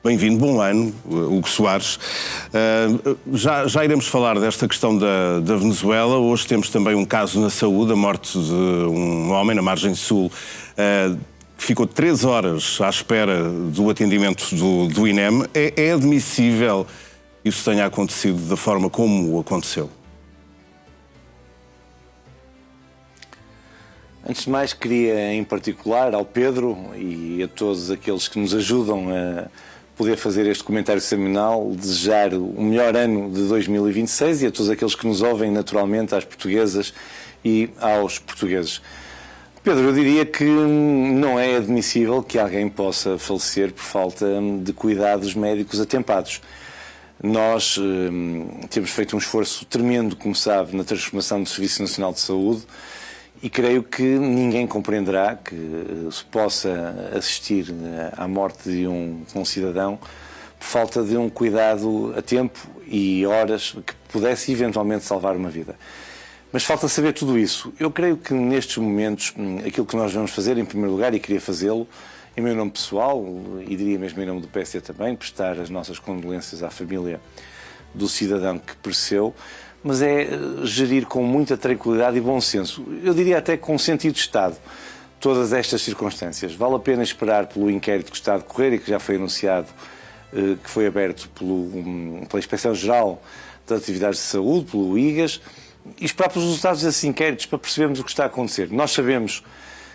Bem-vindo, bom ano, Hugo Soares. Já iremos falar desta questão da Venezuela. Hoje temos também um caso na saúde, a morte de um homem na margem sul, que ficou 3 horas à espera do atendimento do INEM. É admissível que isso tenha acontecido da forma como aconteceu? Antes de mais, queria em particular ao Pedro e a todos aqueles que nos ajudam a poder fazer este comentário semanal, desejar o melhor ano de 2026 e a todos aqueles que nos ouvem naturalmente, às portuguesas e aos portugueses. Pedro, eu diria que não é admissível que alguém possa falecer por falta de cuidados médicos atempados. Nós temos feito um esforço tremendo, como sabe, na transformação do Serviço Nacional de Saúde e creio que ninguém compreenderá que se possa assistir à morte de um cidadão por falta de um cuidado a tempo e horas que pudesse eventualmente salvar uma vida. Mas falta saber tudo isso. Eu creio que nestes momentos aquilo que nós vamos fazer, em primeiro lugar, e queria fazê-lo em meu nome pessoal, e diria mesmo em nome do PSD também, prestar as nossas condolências à família do cidadão que pereceu, mas é gerir com muita tranquilidade e bom senso. Eu diria até com sentido de Estado todas estas circunstâncias. Vale a pena esperar pelo inquérito que está a decorrer e que já foi anunciado, que foi aberto pela Inspeção-Geral das Atividades de Saúde, pelo IGAS, e esperar pelos resultados desses inquéritos para percebermos o que está a acontecer. Nós sabemos...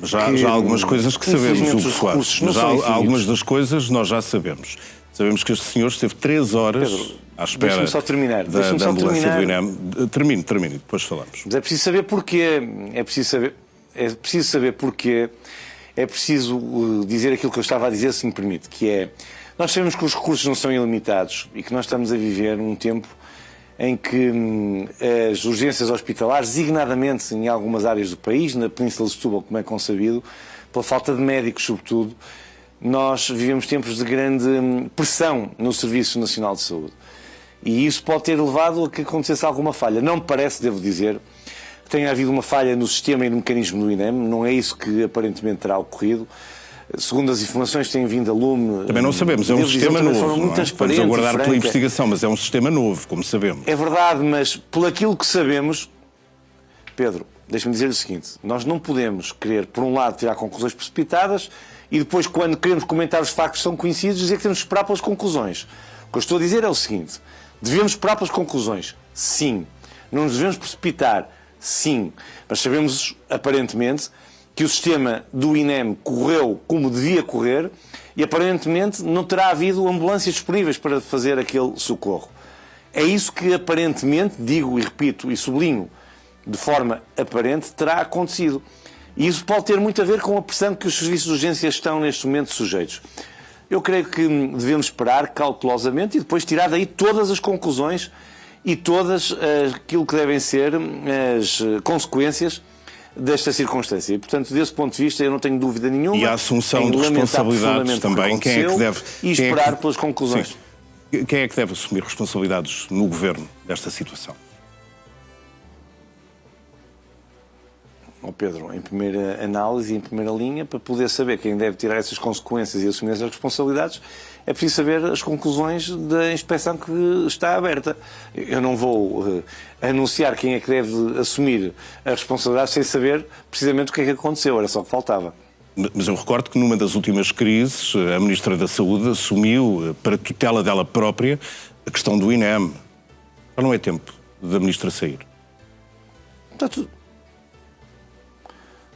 Já há algumas coisas que sabemos, Hugo Soares. Mas há algumas das coisas nós já sabemos. Sabemos que este senhor esteve 3 horas à espera da ambulância do INEM. Termine, depois falamos. Mas é preciso saber porquê. É preciso saber porquê. É preciso dizer aquilo que eu estava a dizer, se me permite, que é... Nós sabemos que os recursos não são ilimitados e que nós estamos a viver um tempo em que as urgências hospitalares, designadamente em algumas áreas do país, na Península de Setúbal, como é consabido, pela falta de médicos, sobretudo, nós vivemos tempos de grande pressão no Serviço Nacional de Saúde. E isso pode ter levado a que acontecesse alguma falha. Não me parece, devo dizer, que tenha havido uma falha no sistema e no mecanismo do INEM. Não é isso que aparentemente terá ocorrido. Segundo as informações que têm vindo a lume... Também não sabemos, é um sistema novo. Estamos a aguardar pela investigação, mas é um sistema novo, como sabemos. É verdade, mas por aquilo que sabemos... Pedro, deixa-me dizer o seguinte. Nós não podemos querer, por um lado, tirar conclusões precipitadas e depois, quando queremos comentar os factos que são conhecidos, dizer que temos que esperar pelas conclusões. O que eu estou a dizer é o seguinte. Devemos esperar pelas conclusões? Sim. Não nos devemos precipitar? Sim. Mas sabemos, aparentemente, que o sistema do INEM correu como devia correr e, aparentemente, não terá havido ambulâncias disponíveis para fazer aquele socorro. É isso que, aparentemente, digo e repito e sublinho, de forma aparente, terá acontecido. E isso pode ter muito a ver com a pressão que os serviços de urgência estão, neste momento, sujeitos. Eu creio que devemos esperar cautelosamente e depois tirar daí todas as conclusões e todas aquilo que devem ser as consequências desta circunstância. E, portanto, desse ponto de vista, eu não tenho dúvida nenhuma. E a assunção de responsabilidades também. Quem é que deve... E esperar pelas conclusões. Sim. Quem é que deve assumir responsabilidades no governo desta situação? Pedro, em primeira análise e em primeira linha, para poder saber quem deve tirar essas consequências e assumir essas responsabilidades, é preciso saber as conclusões da inspeção que está aberta. Eu não vou anunciar quem é que deve assumir a responsabilidade sem saber precisamente o que é que aconteceu, era só o que faltava. Mas eu recordo que numa das últimas crises, a Ministra da Saúde assumiu, para tutela dela própria, a questão do INEM. Já não é tempo da Ministra sair? Está tudo.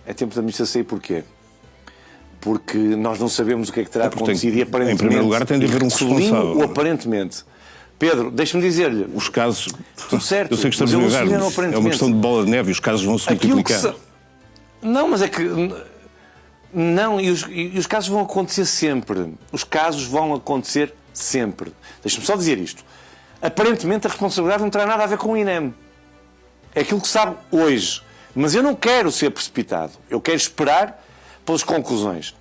É tempo da Ministra sair porquê? Porque nós não sabemos o que é que terá acontecido e aparentemente... Em primeiro lugar tem de haver um responsável. O aparentemente. Pedro, deixa-me dizer-lhe... Os casos... Tudo certo. Eu sei que estamos a jogar, é uma questão de bola de neve e os casos vão se multiplicar. Não, mas é que... Não, e os casos vão acontecer sempre. Os casos vão acontecer sempre. Deixa-me só dizer isto. Aparentemente a responsabilidade não terá nada a ver com o INEM. É aquilo que sabe hoje. Mas eu não quero ser precipitado. Eu quero esperar pelas conclusões.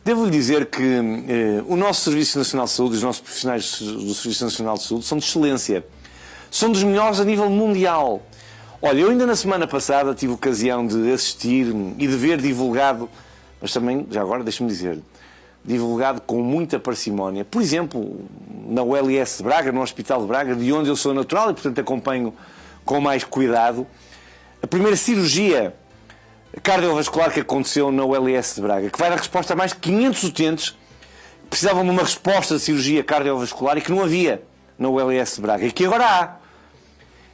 Devo-lhe dizer que o nosso Serviço Nacional de Saúde e os nossos profissionais do Serviço Nacional de Saúde são de excelência. São dos melhores a nível mundial. Olha, eu ainda na semana passada tive ocasião de assistir e de ver divulgado, mas também, já agora, deixe-me dizer, divulgado com muita parcimónia. Por exemplo, na ULS de Braga, no Hospital de Braga, de onde eu sou natural e, portanto, acompanho com mais cuidado, a primeira cirurgia cardiovascular que aconteceu na ULS de Braga, que vai dar resposta a mais de 500 utentes que precisavam de uma resposta de cirurgia cardiovascular e que não havia na ULS de Braga, e que agora há.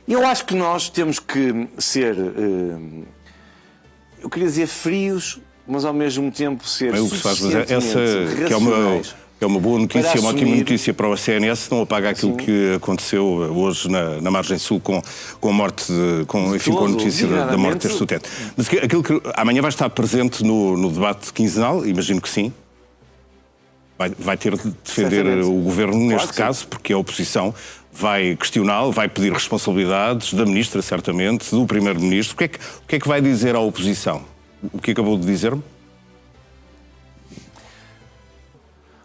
Eu acho que nós temos que ser, eu queria dizer frios, mas ao mesmo tempo ser É o que se faz, mas essa que racionais. é uma boa notícia, uma ótima assumir... notícia para o CNS, não apaga aquilo Sim. que aconteceu hoje na Margem Sul com a morte, com a notícia da morte deste utente. Mas aquilo que amanhã vai estar presente no debate quinzenal, imagino que sim. Vai ter de defender o governo neste caso, porque a oposição vai questioná-lo, vai pedir responsabilidades da ministra, certamente, do primeiro-ministro. O que é que vai dizer à oposição? O que acabou de dizer-me?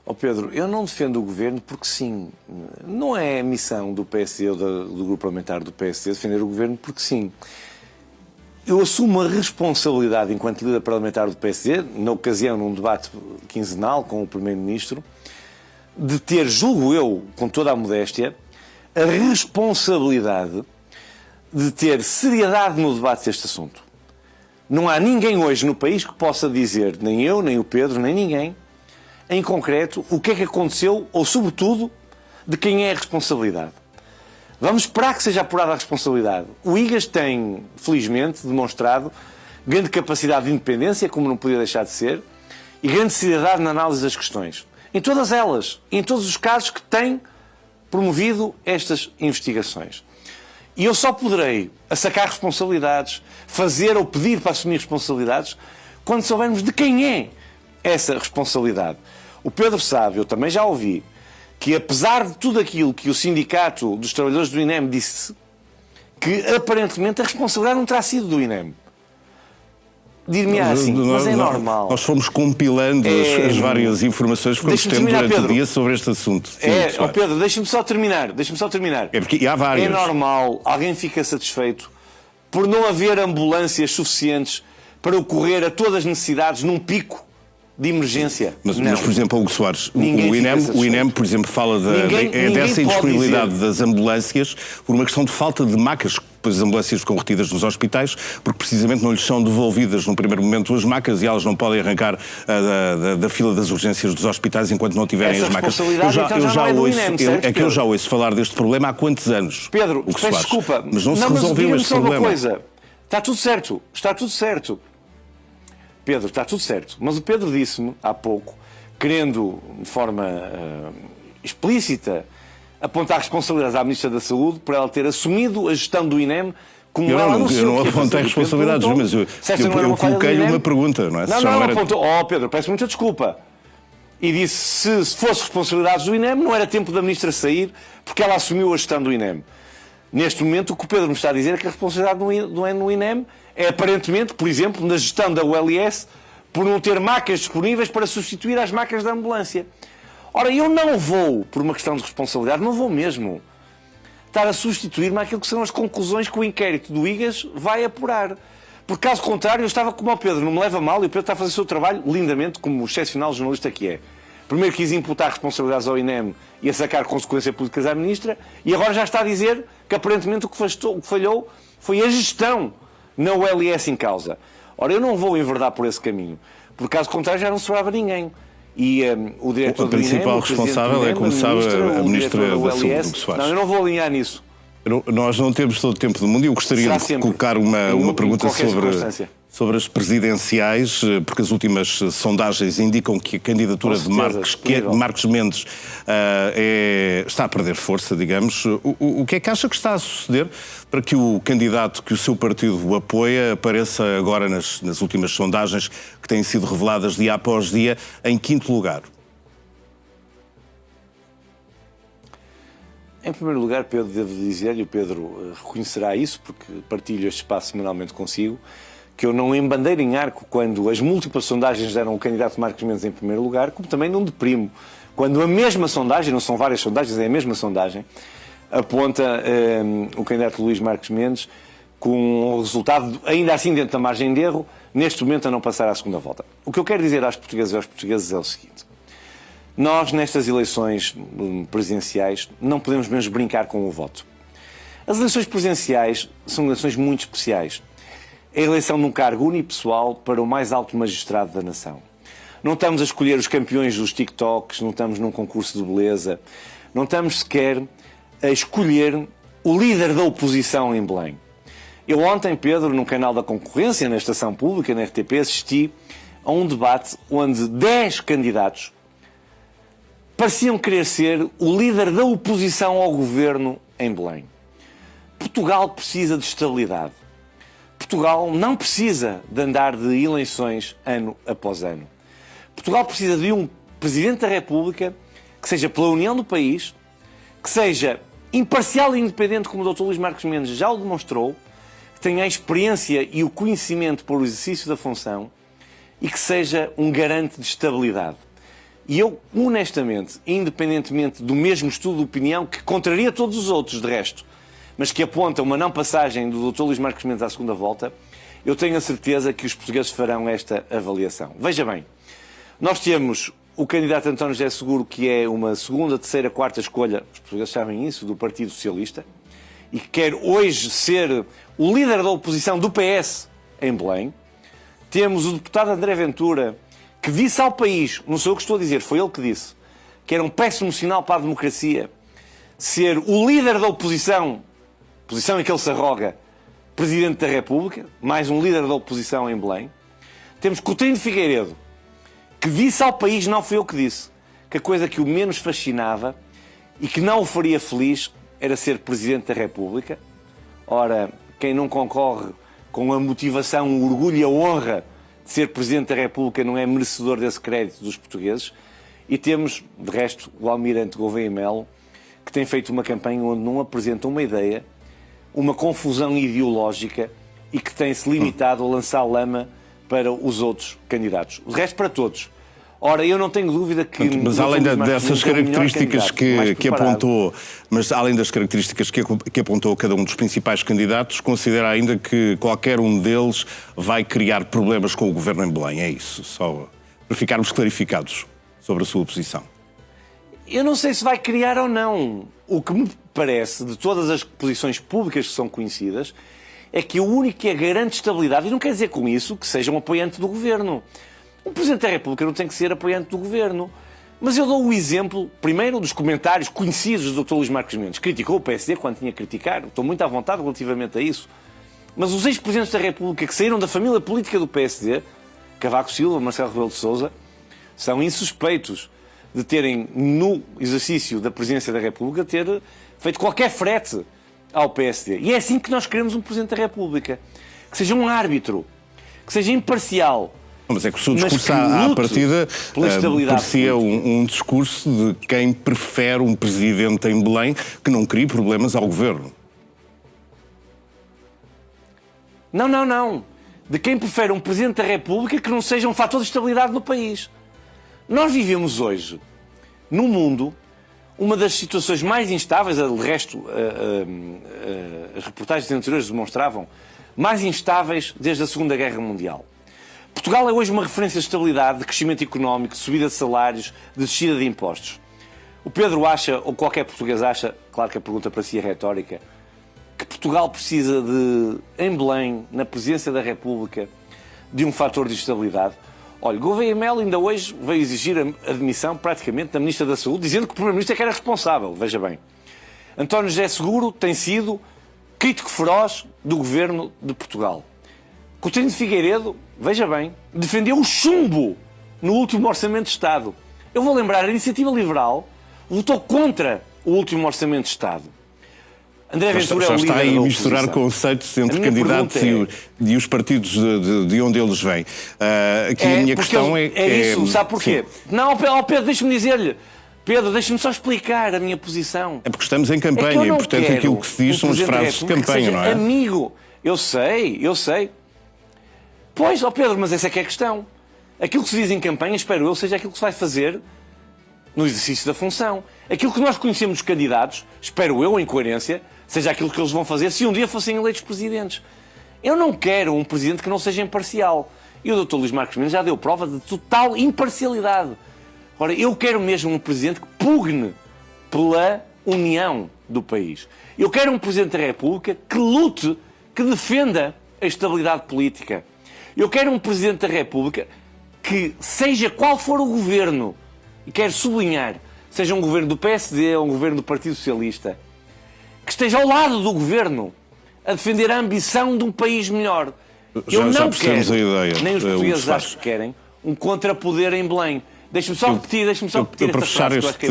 Oh Pedro, eu não defendo o governo porque sim. Não é a missão do PSD ou do grupo parlamentar do PSD defender o governo porque sim. Eu assumo a responsabilidade enquanto líder parlamentar do PSD, na ocasião num debate quinzenal com o primeiro-ministro, de ter, julgo eu, com toda a modéstia, a responsabilidade de ter seriedade no debate deste assunto. Não há ninguém hoje no país que possa dizer, nem eu, nem o Pedro, nem ninguém, em concreto, o que é que aconteceu, ou sobretudo, de quem é a responsabilidade. Vamos esperar que seja apurada a responsabilidade. O IGAS tem, felizmente, demonstrado grande capacidade de independência, como não podia deixar de ser, e grande seriedade na análise das questões. Em todas elas, em todos os casos que tem promovido estas investigações. E eu só poderei assacar responsabilidades, fazer ou pedir para assumir responsabilidades, quando soubermos de quem é essa responsabilidade. O Pedro sabe, eu também já ouvi, que apesar de tudo aquilo que o Sindicato dos Trabalhadores do INEM disse, que aparentemente a responsabilidade não terá sido do INEM. Dir-me assim, mas é normal. Nós fomos compilando as várias informações que fomos tendo durante o dia sobre este assunto. Pedro, deixa-me só terminar. É porque há várias. É normal, alguém fica satisfeito por não haver ambulâncias suficientes para ocorrer a todas as necessidades num pico de emergência. Mas, por exemplo, Hugo Soares, o INEM, por exemplo, fala dessa indisponibilidade das ambulâncias por uma questão de falta de macas. Depois as ambulâncias ficam retidas nos hospitais porque precisamente não lhes são devolvidas no primeiro momento as macas e elas não podem arrancar da fila das urgências dos hospitais enquanto não tiverem as macas. Eu já ouço falar deste problema há quantos anos? Pedro, peço desculpa. Mas não se resolveu este problema. Uma coisa. Está tudo certo. Pedro, está tudo certo. Mas o Pedro disse-me há pouco, querendo de forma explícita apontar responsabilidades à Ministra da Saúde por ela ter assumido a gestão do INEM como ela anunciou. Eu não apontei responsabilidades, mas eu coloquei-lhe uma pergunta, não é? Não apontou. Oh, Pedro, peço muita desculpa. E disse, se fosse responsabilidades do INEM, não era tempo da Ministra sair, porque ela assumiu a gestão do INEM. Neste momento, o que o Pedro me está a dizer é que a responsabilidade não é no INEM, é aparentemente, por exemplo, na gestão da ULS, por não ter macas disponíveis para substituir as macas da ambulância. Ora, eu não vou, por uma questão de responsabilidade, não vou mesmo estar a substituir-me àquilo que são as conclusões que o inquérito do IGAS vai apurar. Porque, caso contrário, eu estava como o Pedro, não me leva a mal, e o Pedro está a fazer o seu trabalho lindamente, como o excepcional jornalista que é. Primeiro quis imputar responsabilidades ao INEM e a sacar consequências políticas à Ministra, e agora já está a dizer que aparentemente o que falhou foi a gestão na ULS em causa. Ora, eu não vou enverdar por esse caminho, porque caso contrário já não sobrava ninguém. E o diretor do INEM, principal responsável é, como sabe, a Ministra da Saúde, Hugo Soares. Não, eu não vou alinhar nisso. Nós não temos todo o tempo do mundo e eu gostaria de colocar uma pergunta sobre as presidenciais, porque as últimas sondagens indicam que a candidatura de Marcos Mendes está a perder força, digamos. O que é que acha que está a suceder para que o candidato que o seu partido apoia apareça agora nas últimas sondagens que têm sido reveladas dia após dia em quinto lugar? Em primeiro lugar, Pedro, devo dizer-lhe, o Pedro reconhecerá isso, porque partilho este espaço semanalmente consigo, que eu não embandeiro em arco quando as múltiplas sondagens deram o candidato Marcos Mendes em primeiro lugar, como também não deprimo quando a mesma sondagem, não são várias sondagens, é a mesma sondagem, aponta o candidato Luís Marcos Mendes com um resultado, ainda assim dentro da margem de erro, neste momento a não passar à segunda volta. O que eu quero dizer às portuguesas e aos portugueses é o seguinte: Nós, nestas eleições presidenciais, não podemos mesmo brincar com o voto. As eleições presidenciais são eleições muito especiais. É a eleição de um cargo unipessoal para o mais alto magistrado da nação. Não estamos a escolher os campeões dos TikToks, não estamos num concurso de beleza, não estamos sequer a escolher o líder da oposição em Belém. Eu ontem, Pedro, num canal da concorrência, na estação pública, na RTP, assisti a um debate onde 10 candidatos pareciam querer ser o líder da oposição ao governo em Belém. Portugal precisa de estabilidade. Portugal não precisa de andar de eleições ano após ano. Portugal precisa de um Presidente da República que seja pela união do país, que seja imparcial e independente, como o Dr. Luís Marques Mendes já o demonstrou, que tenha a experiência e o conhecimento para o exercício da função e que seja um garante de estabilidade. E eu, honestamente, independentemente do mesmo estudo de opinião, que contraria todos os outros, de resto, mas que aponta uma não passagem do Dr. Luís Marques Mendes à segunda volta, eu tenho a certeza que os portugueses farão esta avaliação. Veja bem, nós temos o candidato António José Seguro, que é uma segunda, terceira, quarta escolha, os portugueses sabem isso, do Partido Socialista, e que quer hoje ser o líder da oposição do PS em Belém. Temos o deputado André Ventura, que disse ao país, não sou eu que estou a dizer, foi ele que disse, que era um péssimo sinal para a democracia ser o líder da oposição, posição em que ele se arroga, Presidente da República, mais um líder da oposição em Belém. Temos Coutinho de Figueiredo, que disse ao país, não foi eu que disse, que a coisa que o menos fascinava e que não o faria feliz era ser Presidente da República. Ora, quem não concorre com a motivação, o orgulho e a honra de ser Presidente da República não é merecedor desse crédito dos portugueses. E temos, de resto, o Almirante Gouveia Melo, que tem feito uma campanha onde não apresenta uma ideia, uma confusão ideológica e que tem-se limitado a lançar lama para os outros candidatos. O resto para todos. Ora, eu não tenho dúvida que... Mas além dessas características que apontou, mas além das características que apontou cada um dos principais candidatos, considera ainda que qualquer um deles vai criar problemas com o governo em Belém. É isso, só para ficarmos clarificados sobre a sua posição. Eu não sei se vai criar ou não. O que me parece, de todas as posições públicas que são conhecidas, é que o único que garante estabilidade, e não quer dizer com isso que seja um apoiante do governo. Um Presidente da República não tem que ser apoiante do governo. Mas eu dou o exemplo, primeiro, dos comentários conhecidos do Dr. Luís Marques Mendes. Criticou o PSD quando tinha que criticar. Estou muito à vontade relativamente a isso. Mas os ex-presidentes da República que saíram da família política do PSD, Cavaco Silva, Marcelo Rebelo de Sousa, são insuspeitos de terem, no exercício da presidência da República, ter feito qualquer frete ao PSD. E é assim que nós queremos um Presidente da República. Que seja um árbitro, que seja imparcial. Mas é que o seu discurso à partida parecia um discurso de quem prefere um presidente em Belém que não crie problemas ao governo. Não. De quem prefere um Presidente da República que não seja um fator de estabilidade no país. Nós vivemos hoje, no mundo, uma das situações mais instáveis, de resto, as reportagens anteriores demonstravam, mais instáveis desde a Segunda Guerra Mundial. Portugal é hoje uma referência de estabilidade, de crescimento económico, de subida de salários, de descida de impostos. O Pedro acha, ou qualquer português acha, claro que a pergunta para si é retórica, que Portugal precisa de, em Belém, na presidência da República, de um fator de estabilidade. Olha, Gouveia Melo ainda hoje veio exigir a admissão, praticamente, da Ministra da Saúde, dizendo que o Primeiro-Ministro é que era responsável, veja bem. António José Seguro tem sido crítico feroz do Governo de Portugal. Coutinho de Figueiredo, veja bem, defendeu o chumbo no último Orçamento de Estado. Eu vou lembrar, a Iniciativa Liberal votou contra o último Orçamento de Estado. André Ventura é o líder da oposição. Já está aí a misturar conceitos entre candidatos e os partidos de onde eles vêm. Aqui a minha questão é... É isso, sabe porquê? Sim. Não, Pedro, deixa-me dizer-lhe. Pedro, deixa-me só explicar a minha posição. É porque estamos em campanha e, portanto, aquilo que se diz são as frases de campanha, não é? Amigo, eu sei. Pois, Pedro, mas essa é que é a questão. Aquilo que se diz em campanha, espero eu, seja aquilo que se vai fazer no exercício da função. Aquilo que nós conhecemos dos candidatos, espero eu, em coerência, seja aquilo que eles vão fazer se um dia fossem eleitos presidentes. Eu não quero um presidente que não seja imparcial. E o Dr. Luís Marques Mendes já deu prova de total imparcialidade. Ora, eu quero mesmo um presidente que pugne pela união do país. Eu quero um presidente da República que lute, que defenda a estabilidade política. Eu quero um presidente da República que, seja qual for o governo, e quero sublinhar, seja um governo do PSD ou um governo do Partido Socialista, que esteja ao lado do governo a defender a ambição de um país melhor. Eu não quero, a ideia, nem os portugueses acho que querem, um contrapoder em Belém. Deixa-me só repetir, para fechar este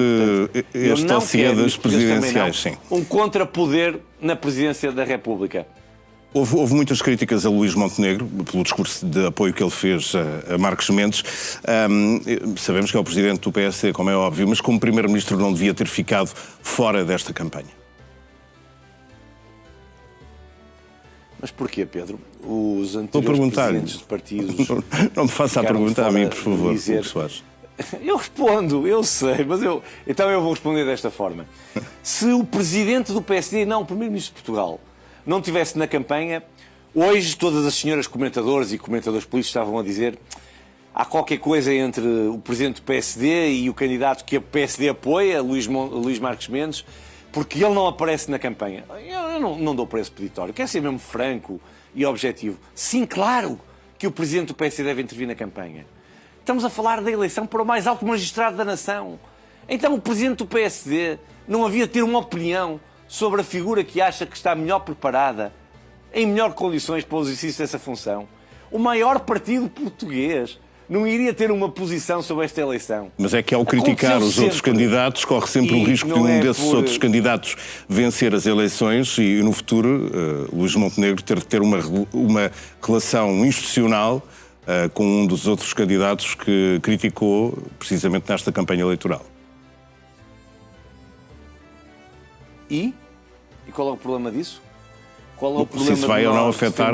dossiê das presidenciais, sim. Um contrapoder na presidência da República. Houve muitas críticas a Luís Montenegro pelo discurso de apoio que ele fez a Marcos Mendes. Sabemos que é o presidente do PSD, como é óbvio, mas como primeiro-ministro não devia ter ficado fora desta campanha. Mas porquê, Pedro? Os anteriores presidentes de partidos... Não me faça a pergunta a mim, por favor, Hugo Soares. Eu respondo, eu sei, mas então eu vou responder desta forma. Se o presidente do PSD, não, o primeiro-ministro de Portugal, não estivesse na campanha, hoje todas as senhoras comentadoras e comentadores políticos estavam a dizer há qualquer coisa entre o presidente do PSD e o candidato que a PSD apoia, Luís Marcos Mendes, porque ele não aparece na campanha. Eu não dou por esse peditório. Quero ser mesmo franco e objetivo. Sim, claro que o presidente do PSD deve intervir na campanha. Estamos a falar da eleição para o mais alto magistrado da nação. Então o presidente do PSD não havia de ter uma opinião sobre a figura que acha que está melhor preparada, em melhores condições para o exercício dessa função. O maior partido português não iria ter uma posição sobre esta eleição. Mas é que ao criticar os outros candidatos, corre sempre o risco de um desses outros candidatos vencer as eleições e no futuro Luís Montenegro ter de ter uma relação institucional com um dos outros candidatos que criticou precisamente nesta campanha eleitoral. E qual é o problema disso? Qual é o problema se isso vai ou não afetar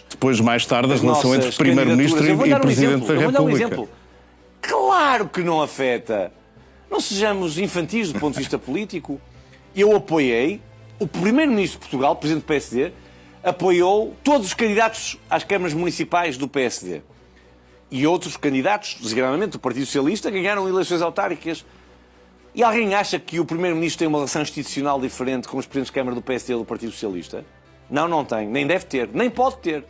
depois, mais tarde, a relação entre Primeiro-Ministro e Presidente da República? Eu vou dar um exemplo. Claro que não afeta. Não sejamos infantis do ponto de vista político. Eu apoiei, o Primeiro-Ministro de Portugal, Presidente do PSD, apoiou todos os candidatos às câmaras municipais do PSD. E outros candidatos, designadamente do Partido Socialista, ganharam eleições autárquicas. E alguém acha que o Primeiro-Ministro tem uma relação institucional diferente com os Presidentes de Câmara do PSD ou do Partido Socialista? Não, não tem. Nem deve ter. Nem pode ter.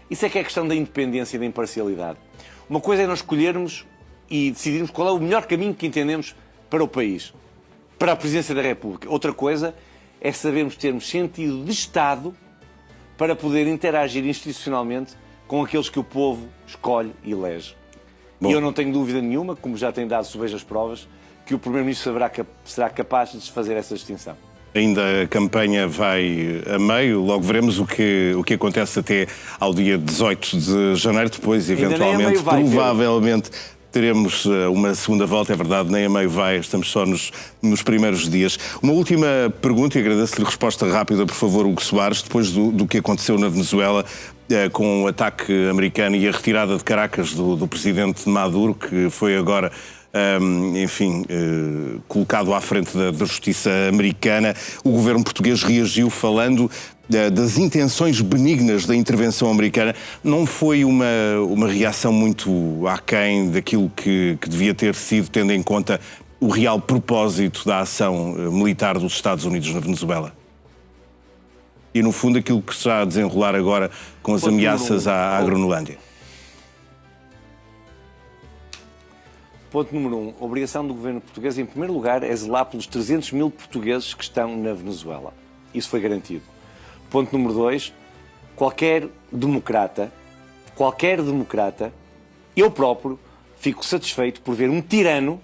Isso é que é questão da independência e da imparcialidade. Uma coisa é nós escolhermos e decidirmos qual é o melhor caminho que entendemos para o país, para a Presidência da República. Outra coisa é sabermos termos sentido de Estado para poder interagir institucionalmente com aqueles que o povo escolhe e elege. Bom. E eu não tenho dúvida nenhuma, como já tem dado sobejas provas, que o Primeiro-Ministro será capaz de fazer essa distinção. Ainda a campanha vai a meio, logo veremos o que acontece até ao dia 18 de janeiro, depois eventualmente, provavelmente teremos uma segunda volta, é verdade, nem a meio vai, estamos só nos primeiros dias. Uma última pergunta, e agradeço-lhe a resposta rápida, por favor, Hugo Soares, depois do que aconteceu na Venezuela, com o ataque americano e a retirada de Caracas do presidente Maduro, que foi agora... colocado à frente da justiça americana, o governo português reagiu falando das intenções benignas da intervenção americana. Não foi uma reação muito aquém daquilo que devia ter sido, tendo em conta o real propósito da ação militar dos Estados Unidos na Venezuela? E, no fundo, aquilo que se está a desenrolar agora com as ameaças à Gronolândia. Ponto número 1. A obrigação do governo português, em primeiro lugar, é zelar pelos 300 mil portugueses que estão na Venezuela. Isso foi garantido. Ponto número 2. Qualquer democrata, eu próprio, fico satisfeito por ver um tirano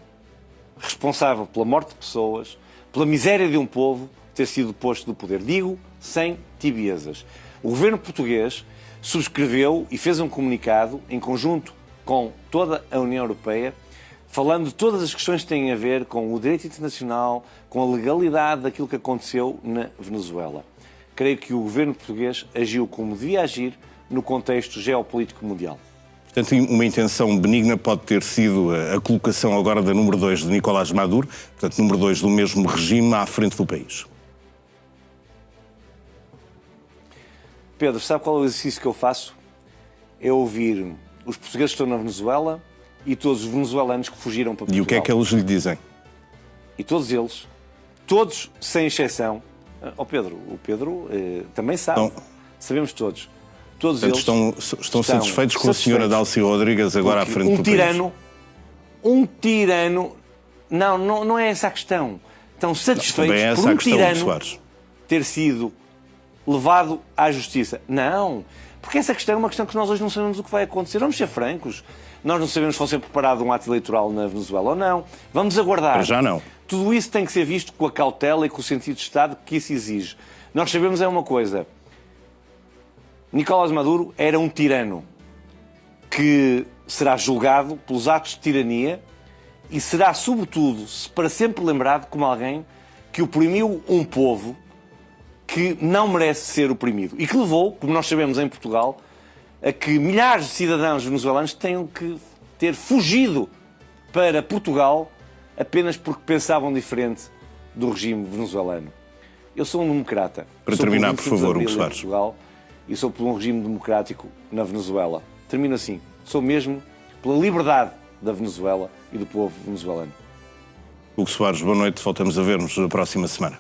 responsável pela morte de pessoas, pela miséria de um povo, ter sido posto do poder. Digo, sem tibiezas. O governo português subscreveu e fez um comunicado, em conjunto com toda a União Europeia, falando de todas as questões que têm a ver com o direito internacional, com a legalidade daquilo que aconteceu na Venezuela. Creio que o governo português agiu como devia agir no contexto geopolítico mundial. Portanto, uma intenção benigna pode ter sido a colocação agora da número 2 de Nicolás Maduro, portanto, número 2 do mesmo regime à frente do país. Pedro, sabe qual é o exercício que eu faço? É ouvir os portugueses que estão na Venezuela e todos os venezuelanos que fugiram para Portugal. E o que é que eles lhe dizem? E todos eles, todos sem exceção, o Pedro também sabe, Então, sabemos todos. Todos Portanto, eles estão satisfeitos com a senhora Dalcy Rodrigues agora à frente do país? Um tirano, não é essa a questão. Estão satisfeitos Também é por essa a um questão, tirano Soares. ter sido levado à justiça. Não, porque essa questão é uma questão que nós hoje não sabemos o que vai acontecer. Vamos ser francos. Nós não sabemos se vai ser preparado um ato eleitoral na Venezuela ou não. Vamos aguardar. Para já não. Tudo isso tem que ser visto com a cautela e com o sentido de Estado que isso exige. Nós sabemos é uma coisa. Nicolás Maduro era um tirano que será julgado pelos atos de tirania e será, sobretudo, para sempre lembrado como alguém que oprimiu um povo que não merece ser oprimido e que levou, como nós sabemos em Portugal, a que milhares de cidadãos venezuelanos tenham que ter fugido para Portugal apenas porque pensavam diferente do regime venezuelano. Eu sou um democrata. Para Sou terminar, pelo por 25 de favor, Abril Hugo em Soares. Portugal e sou por um regime democrático na Venezuela. Termino assim. Sou mesmo pela liberdade da Venezuela e do povo venezuelano. Hugo Soares, boa noite. Voltamos a ver-nos na próxima semana.